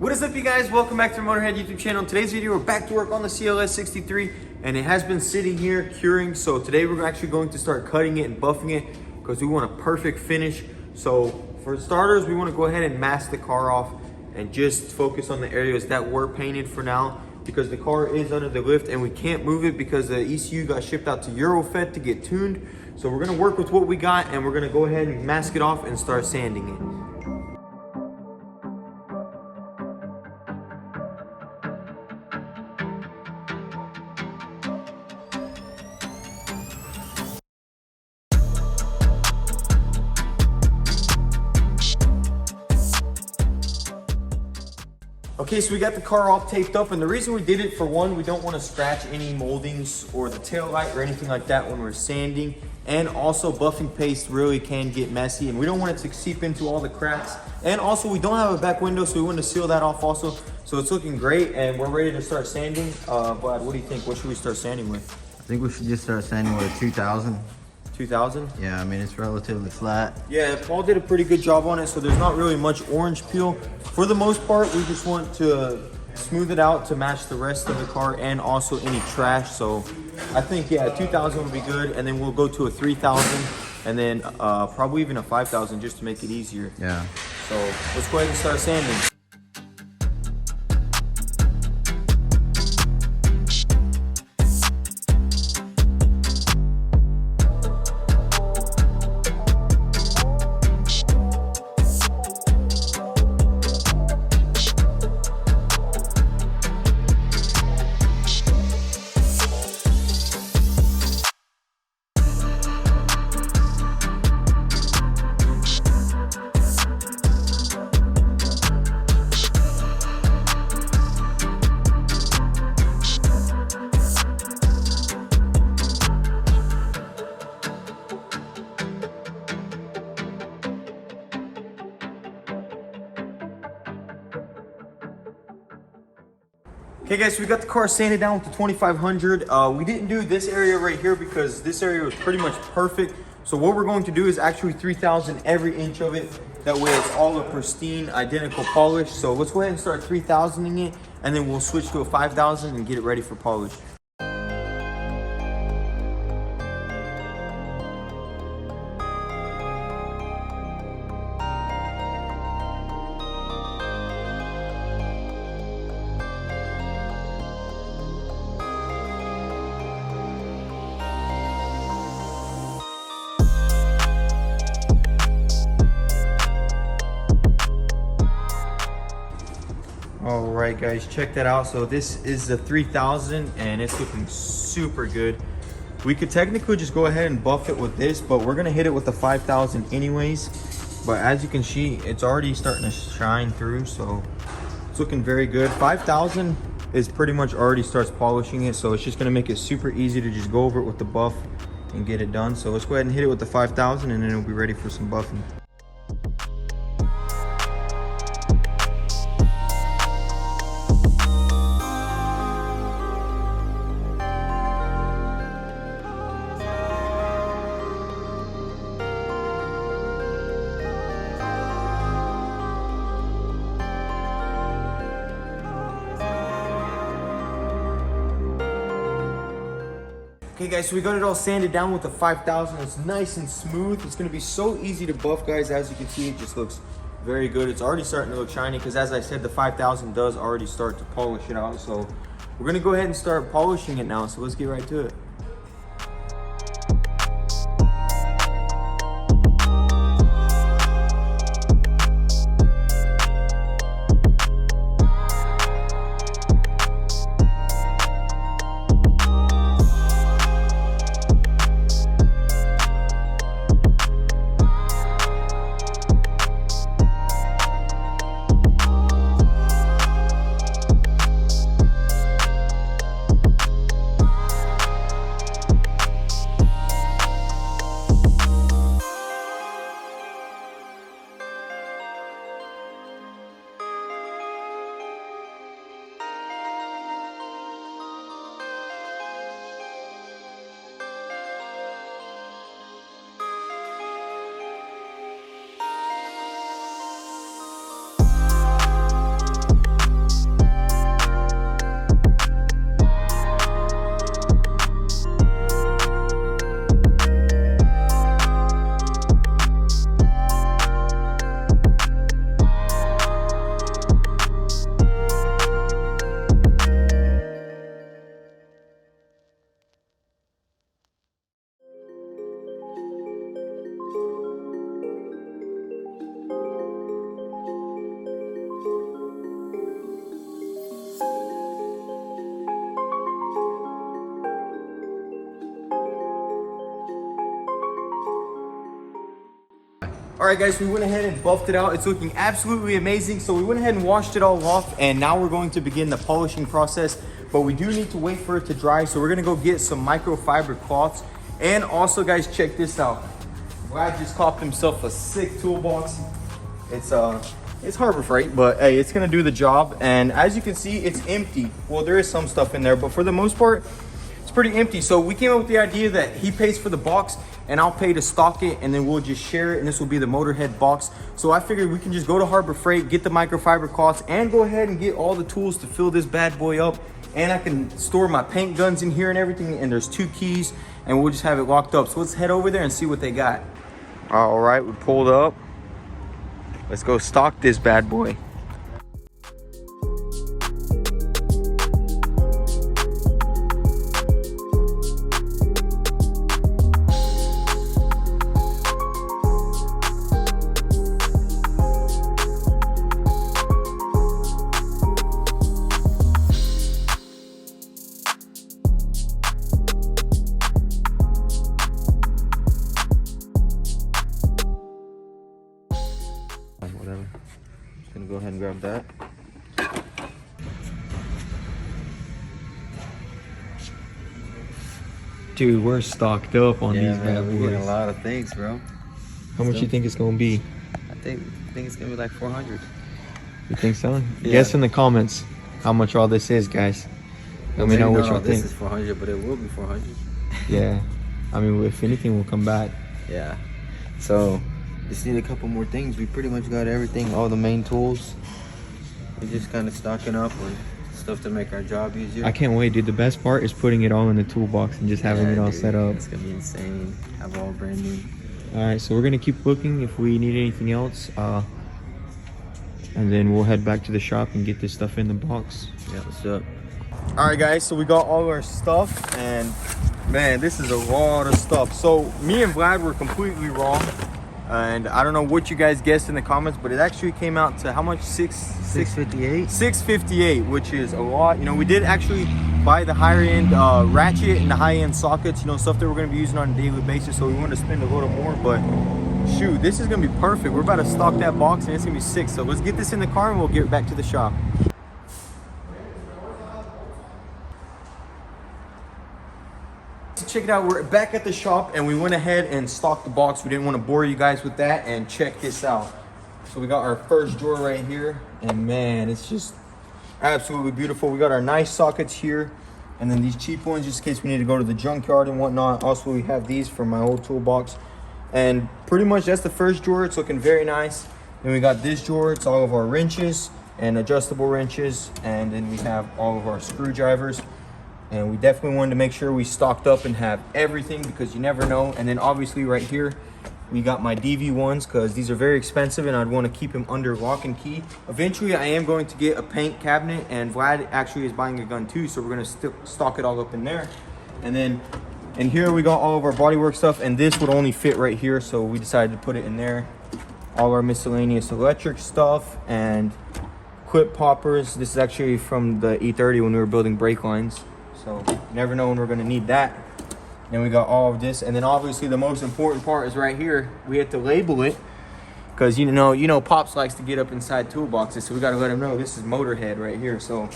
What is up, you guys? Welcome back to the Motorhead YouTube channel. In today's video, we're back to work on the CLS63, and it has been sitting here curing. So today we're actually going to start cutting it and buffing it because we want a perfect finish. So for starters, we want to go ahead and mask the car off and just focus on the areas that were painted for now, because the car is under the lift and we can't move it because the ECU got shipped out to Eurofed to get tuned. So we're going to work with what we got and we're going to go ahead and mask it off and start sanding it. Okay, so we got the car all taped up, and the reason we did it, for one, we don't want to scratch any moldings or the tail light or anything like that when we're sanding, and also buffing paste really can get messy and we don't want it to seep into all the cracks. And also we don't have a back window, so we want to seal that off also. So it's looking great and we're ready to start sanding. Vlad, what do you think? What should we start sanding with? I think we should just start sanding with a 2000. 2000? Yeah, I mean, it's relatively flat. Yeah, Paul did a pretty good job on it, so there's not really much orange peel. For the most part, we just want to smooth it out to match the rest of the car and also any trash. So I think, yeah, 2000 would be good, and then we'll go to a 3000 and then probably even a 5000 just to make it easier. Yeah. So let's go ahead and start sanding. Okay guys, so we got the car sanded down with the 2500. We didn't do this area right here because this area was pretty much perfect. So what we're going to do is actually 3000 every inch of it. That way it's all a pristine, identical polish. So let's go ahead and start 3000ing it, and then we'll switch to a 5000 and get it ready for polish. All right guys, check that out. So this is the 3000 and it's looking super good. We could technically just go ahead and buff it with this, but we're gonna hit it with the 5000 anyways. But as you can see, it's already starting to shine through, so it's looking very good. 5000 is pretty much already starts polishing it, so it's just gonna make it super easy to just go over it with the buff and get it done. So let's go ahead and hit it with the 5000 and then it'll be ready for some buffing. Okay guys, so we got it all sanded down with the 5000. It's nice and smooth. It's going to be so easy to buff, guys. As you can see, it just looks very good. It's already starting to look shiny because, as I said, the 5000 does already start to polish it out. So we're going to go ahead and start polishing it now. So let's get right to it. All right, guys, we went ahead and buffed it out. It's looking absolutely amazing. So we went ahead and washed it all off, and now we're going to begin the polishing process. But we do need to wait for it to dry. So we're gonna go get some microfiber cloths. And also, guys, check this out. Vlad just copped himself a sick toolbox. It's Harbor Freight, but hey, it's gonna do the job. And as you can see, it's empty. Well, there is some stuff in there, but for the most part, it's pretty empty. So we came up with the idea that he pays for the box and I'll pay to stock it, and then we'll just share it, and this will be the Motorhead box. So I figured we can just go to Harbor Freight, get the microfiber cloths, and go ahead and get all the tools to fill this bad boy up. And I can store my paint guns in here and everything, and there's 2 keys, and we'll just have it locked up. So let's head over there and see what they got. All right, we pulled up. Let's go stock this bad boy. Whatever. Just gonna go ahead and grab that. Dude, we're stocked up on these bad man, we're getting a boys. lot of things, bro. How much you think it's gonna be? I think it's gonna be like 400. You think so? Yeah. Guess in the comments how much all this is, guys. Let me know what y'all This think. is 400, but it will be 400. Yeah, I mean, if anything, we'll come back. Yeah. So just need a couple more things. We pretty much got everything, all the main tools. We're just kind of stocking up on stuff to make our job easier. I can't wait, dude. The best part is putting it all in the toolbox and just having it all dude, set up. It's gonna be insane. Have all brand new. All right, so we're gonna keep looking if we need anything else, and then we'll head back to the shop and get this stuff in the box. Yeah, what's up? All right, guys, so we got all our stuff, and man, this is a lot of stuff. So me and Vlad were completely wrong, and I don't know what you guys guessed in the comments, but it actually came out to how much? 658. 658, which is a lot. You know, we did actually buy the higher end ratchet and the high end sockets, you know, stuff that we're going to be using on a daily basis, so we wanted to spend a little more. But shoot, this is going to be perfect. We're about to stock that box and it's going to be sick. So let's get this in the car and we'll get back to the shop. So check it out, we're back at the shop and we went ahead and stocked the box. We didn't want to bore you guys with that, and check this out. So we got our first drawer right here, and man, it's just absolutely beautiful. We got our nice sockets here, and then these cheap ones just in case we need to go to the junkyard and whatnot. Also, we have these from my old toolbox, and pretty much that's the first drawer. It's looking very nice. Then we got this drawer. It's all of our wrenches and adjustable wrenches, and then we have all of our screwdrivers. And we definitely wanted to make sure we stocked up and have everything, because you never know. And then obviously right here we got my DV1s, because these are very expensive and I'd want to keep them under lock and key. Eventually I am going to get a paint cabinet, and Vlad actually is buying a gun too, so we're going to stock it all up in there. And then in here we got all of our bodywork stuff, and this would only fit right here, so we decided to put it in there. All our miscellaneous electric stuff and clip poppers. This is actually from the E30 when we were building brake lines, so you never know when we're going to need that. Then we got all of this, and then obviously the most important part is right here. We have to label it, because you know Pops likes to get up inside toolboxes, so we got to let him know this is Motorhead right here. So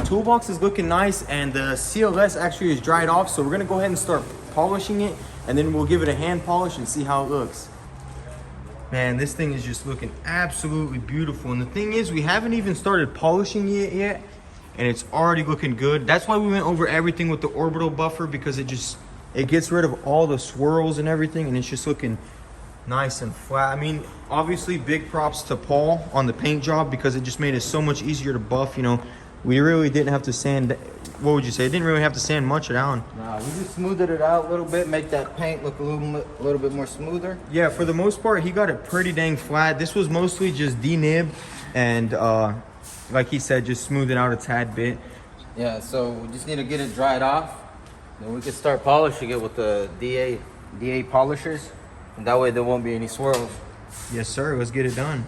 toolbox is looking nice, and the CLS actually is dried off, so we're gonna go ahead and start polishing it, and then we'll give it a hand polish and see how it looks. Man, this thing is just looking absolutely beautiful, and the thing is, we haven't even started polishing it yet, and it's already looking good. That's why we went over everything with the orbital buffer, because it gets rid of all the swirls and everything, and it's just looking nice and flat. I mean, obviously big props to Paul on the paint job, because it just made it so much easier to buff. You know, we really didn't have to sand, what would you say? It didn't really have to sand much down. Nah, we just smoothed it out a little bit, make that paint look a little bit more smoother. Yeah, for the most part, he got it pretty dang flat. This was mostly just denib and like he said, just smooth it out a tad bit. Yeah, so we just need to get it dried off. Then we can start polishing it with the DA polishers. And that way there won't be any swirls. Yes, sir. Let's get it done.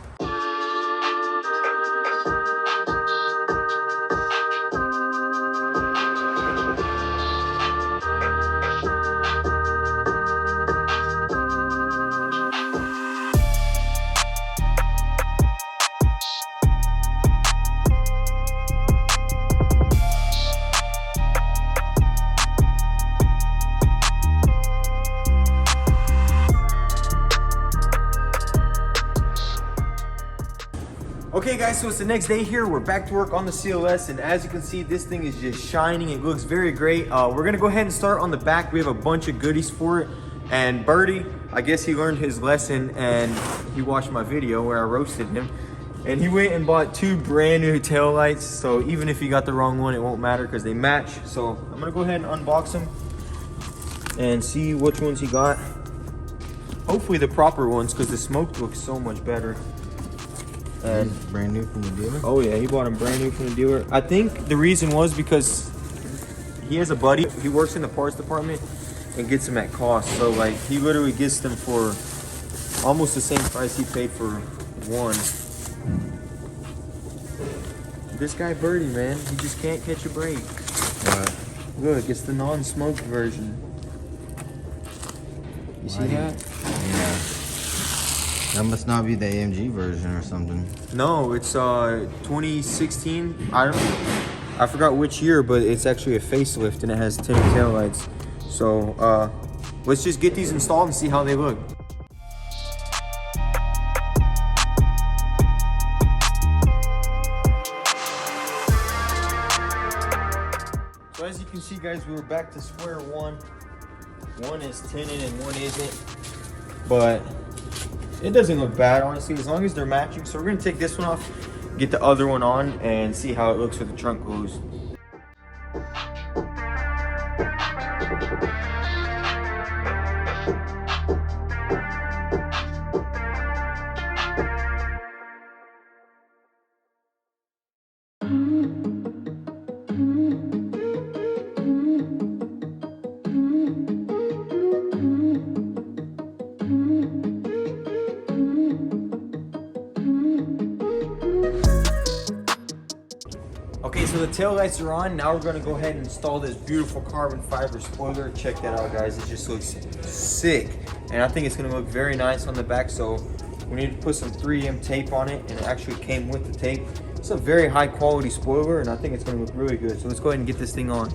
Okay guys, so it's the next day here. We're back to work on the CLS, and as you can see, this thing is just shining. It looks very great. We're gonna go ahead and start on the back. We have a bunch of goodies for it. And Birdie, I guess he learned his lesson and he watched my video where I roasted him. And he went and bought 2 brand new taillights. So even if he got the wrong one, it won't matter because they match. So I'm gonna go ahead and unbox them and see which ones he got. Hopefully the proper ones, because the smoke looks so much better. And brand new from the dealer? Oh yeah, he bought them brand new from the dealer. I think the reason was because he has a buddy, he works in the parts department and gets them at cost. So like he literally gets them for almost the same price he paid for one. This guy Birdie, man, he just can't catch a break. Look, it's the non-smoke version. You see that? Yeah. That must not be the AMG version or something. No, it's 2016. I forgot which year, but it's actually a facelift and it has tinted taillights. So let's just get these installed and see how they look. So as you can see guys, we were back to square one. One is tinted and one isn't. But it doesn't look bad, honestly, as long as they're matching. So we're gonna take this one off, get the other one on, and see how it looks with the trunk closed. Okay, so the tail lights are on. Now we're gonna go ahead and install this beautiful carbon fiber spoiler. Check that out, guys. It just looks sick. And I think it's gonna look very nice on the back. So we need to put some 3M tape on it, and it actually came with the tape. It's a very high quality spoiler, and I think it's gonna look really good. So let's go ahead and get this thing on.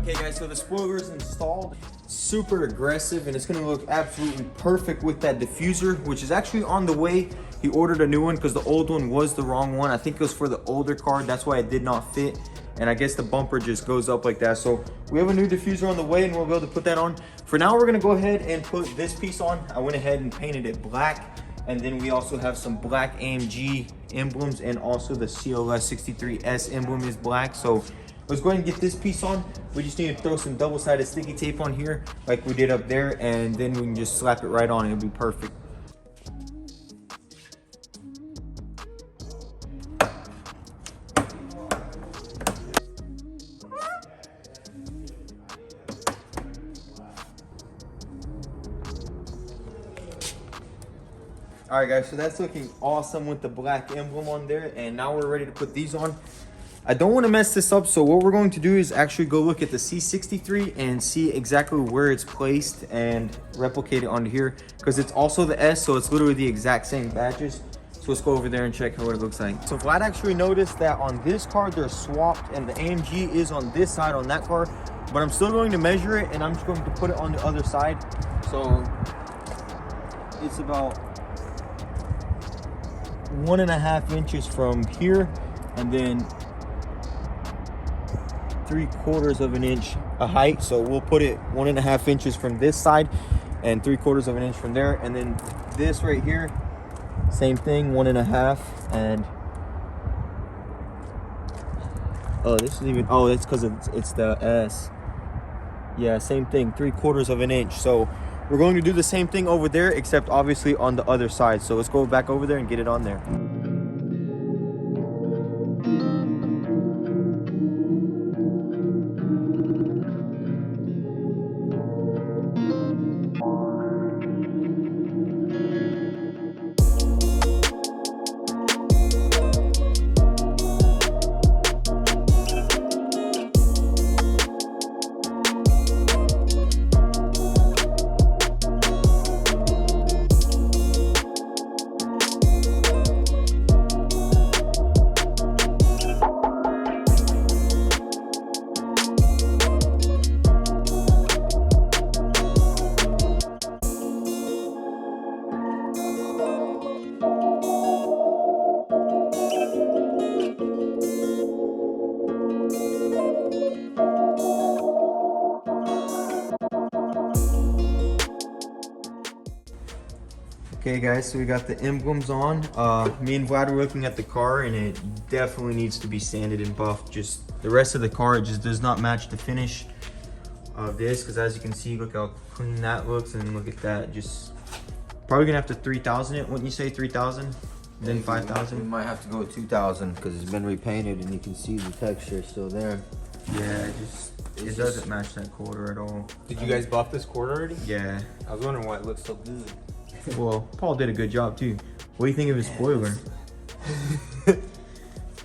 Okay guys, so the spoiler is installed. Super aggressive, and it's gonna look absolutely perfect with that diffuser, which is actually on the way. He ordered a new one because the old one was the wrong one. I think it was for the older car, that's why it did not fit. And I guess the bumper just goes up like that. So we have a new diffuser on the way, and we'll be able to put that on. For now, we're gonna go ahead and put this piece on. I went ahead and painted it black. And then we also have some black AMG emblems, and also the CLS63S emblem is black. So let's go ahead and get this piece on. We just need to throw some double-sided sticky tape on here like we did up there, and then we can just slap it right on. It'll be perfect. All right guys, so that's looking awesome with the black emblem on there, and now we're ready to put these on. I don't want to mess this up, so what we're going to do is actually go look at the C63 and see exactly where it's placed and replicate it onto here, because it's also the S, so it's literally the exact same badges. So let's go over there and check what it looks like. So Vlad actually noticed that on this car they're swapped, and the AMG is on this side on that car, but I'm still going to measure it, and I'm just going to put it on the other side. So it's about 1.5 inches from here, and then 3/4 of an inch a height. So we'll put it 1.5 inches from this side and 3/4 of an inch from there. And then this right here, same thing, 1.5. And oh, this is even, oh, that's because it's the S. Yeah, same thing, 3/4 of an inch. So we're going to do the same thing over there, except obviously on the other side. So let's go back over there and get it on there. Okay guys, so we got the emblems on. Me and Vlad were looking at the car and it definitely needs to be sanded and buffed. Just the rest of the car, it just does not match the finish of this, because as you can see, look how clean that looks, and look at that. Just probably gonna have to 3,000 it, wouldn't you say? 3,000, then We 5,000. might have to go 2,000 because it's been repainted and you can see the texture still there. Yeah, it doesn't match that quarter at all. Did you guys buff this quarter already? Yeah. I was wondering why it looks so good. Well, Paul did a good job too. What do you think of his spoiler?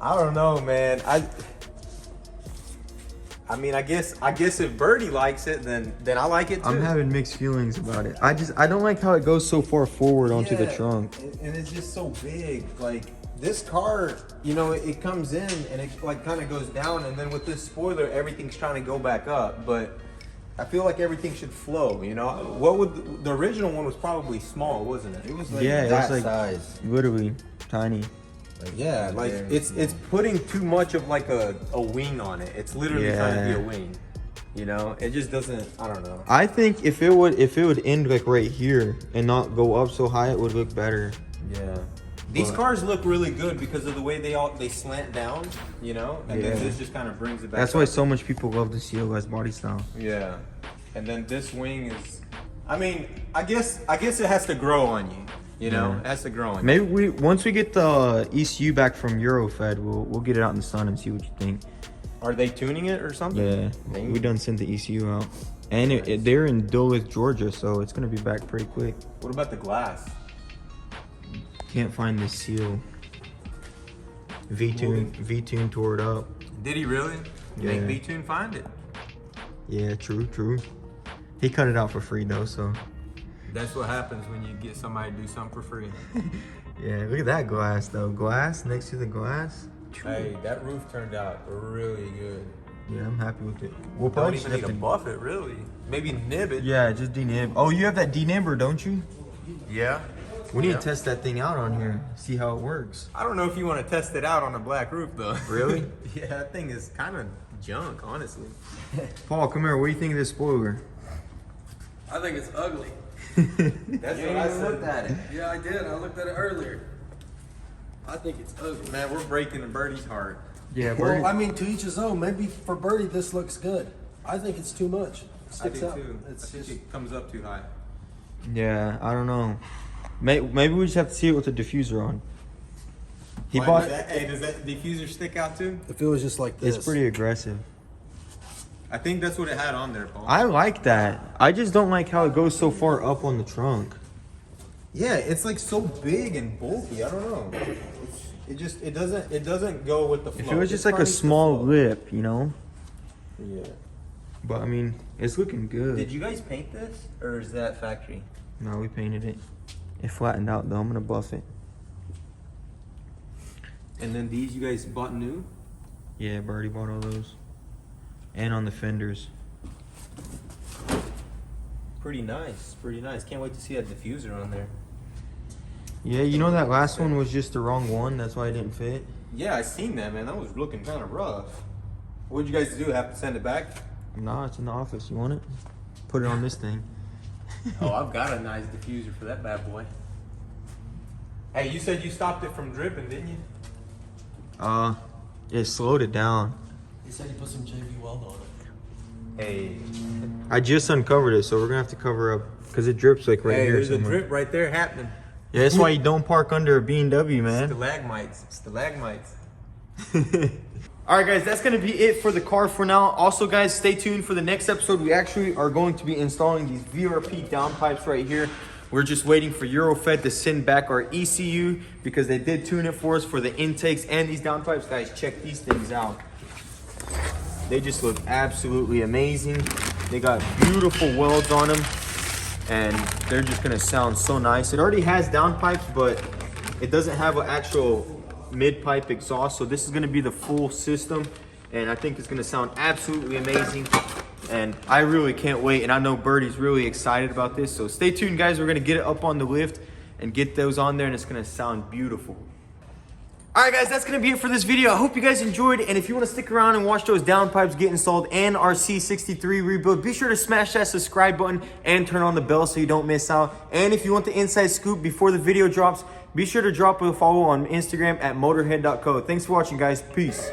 I don't know, man. I mean, I guess if Birdie likes it, then I like it too. I'm having mixed feelings about it. I don't like how it goes so far forward onto the trunk. And it's just so big. Like this car, you know, it comes in and it like kind of goes down, and then with this spoiler, everything's trying to go back up. But I feel like everything should flow, you know? What would the original one was probably small, wasn't it? It was like Yeah, it that was like size. literally tiny. Yeah, like it's putting too much of like a wing on it. It's literally trying to be a wing. You know, it just doesn't. I don't know. I think if it would end like right here and not go up so high, it would look better. Yeah. These cars look really good because of the way they slant down, you know, and then this just kind of brings it back. That's why so much people love the CLS body style. Yeah, and then this wing is, I mean, I guess it has to grow on you, you know, it has to grow on you. Maybe once we get the ECU back from Eurofed, we'll get it out in the sun and see what you think. Are they tuning it or something? Yeah, we done sent the ECU out, and they're in Duluth, Georgia, so it's gonna be back pretty quick. What about the glass? Can't find the seal. V-Tune tore it up. Did he really? Yeah. Make V-Tune find it. Yeah, true. He cut it out for free though, so. That's what happens when you get somebody to do something for free. Yeah, look at that glass though. Glass next to the glass. Hey, that roof turned out really good. Yeah, I'm happy with it. We'll Don't probably even just need have to buff it, really. Maybe nib it. Yeah, just denib. Oh, you have that denibber, don't you? Yeah. We need to test that thing out on here, see how it works. I don't know if you want to test it out on a black roof, though. Really? Yeah, that thing is kind of junk, honestly. Paul, come here. What do you think of this spoiler? I think it's ugly. That's what I looked said. at it. Yeah, I did. I looked at it earlier. I think it's ugly. Man, we're breaking the birdie's heart. Yeah, Well, I mean, to each his own. Maybe for Birdie, this looks good. I think it's too much. It I sticks do out. too. It's I think just, it comes up too high. yeah, I don't know. Maybe we just have to see it with the diffuser on. He Why, bought. does that diffuser stick out too? if it was just like this. It's pretty aggressive. I think that's what it had on there, Paul. I like that. I just don't like how it goes so far up on the trunk. Yeah, it's like so big and bulky. I don't know. It doesn't go with the flow. If it was just It's like a funny to small flow. lip, you know. Yeah. But I mean, it's looking good. Did you guys paint this, or is that factory? No, we painted it. It flattened out though. I'm gonna buff it. And then these you guys bought new? Yeah, Birdie bought all those. And on the fenders. Pretty nice, pretty nice. Can't wait to see that diffuser on there. Yeah, you know that last one was just the wrong one. That's why it didn't fit. Yeah, I seen that, man. That was looking kind of rough. What'd you guys do? Have to send it back? Nah, it's in the office. You want it? Put it on this thing. Oh, I've got a nice diffuser for that bad boy. Hey, you said you stopped it from dripping, didn't you? It slowed it down. He said he put some JB Weld on it. Hey. I just uncovered it, so we're gonna have to cover up because it drips like right Hey, here there's a somewhere. drip right there happening. Yeah, that's why you don't park under a BMW, man. Stalagmites. All right, guys, that's gonna be it for the car for now. Also, guys, stay tuned for the next episode. We actually are going to be installing these VRP downpipes right here. We're just waiting for Eurofed to send back our ECU because they did tune it for us for the intakes and these downpipes. Guys, check these things out. They just look absolutely amazing. They got beautiful welds on them, and they're just gonna sound so nice. It already has downpipes, but it doesn't have an actual mid-pipe exhaust, so this is gonna be the full system, and I think it's gonna sound absolutely amazing, and I really can't wait, and I know Birdie's really excited about this, so stay tuned, guys. We're gonna get it up on the lift and get those on there, and it's gonna sound beautiful. All right, guys, that's gonna be it for this video. I hope you guys enjoyed, and if you wanna stick around and watch those downpipes get installed and our C63 rebuild, be sure to smash that subscribe button and turn on the bell so you don't miss out. And if you want the inside scoop before the video drops, be sure to drop a follow on Instagram at motorhead.co. Thanks for watching, guys. Peace.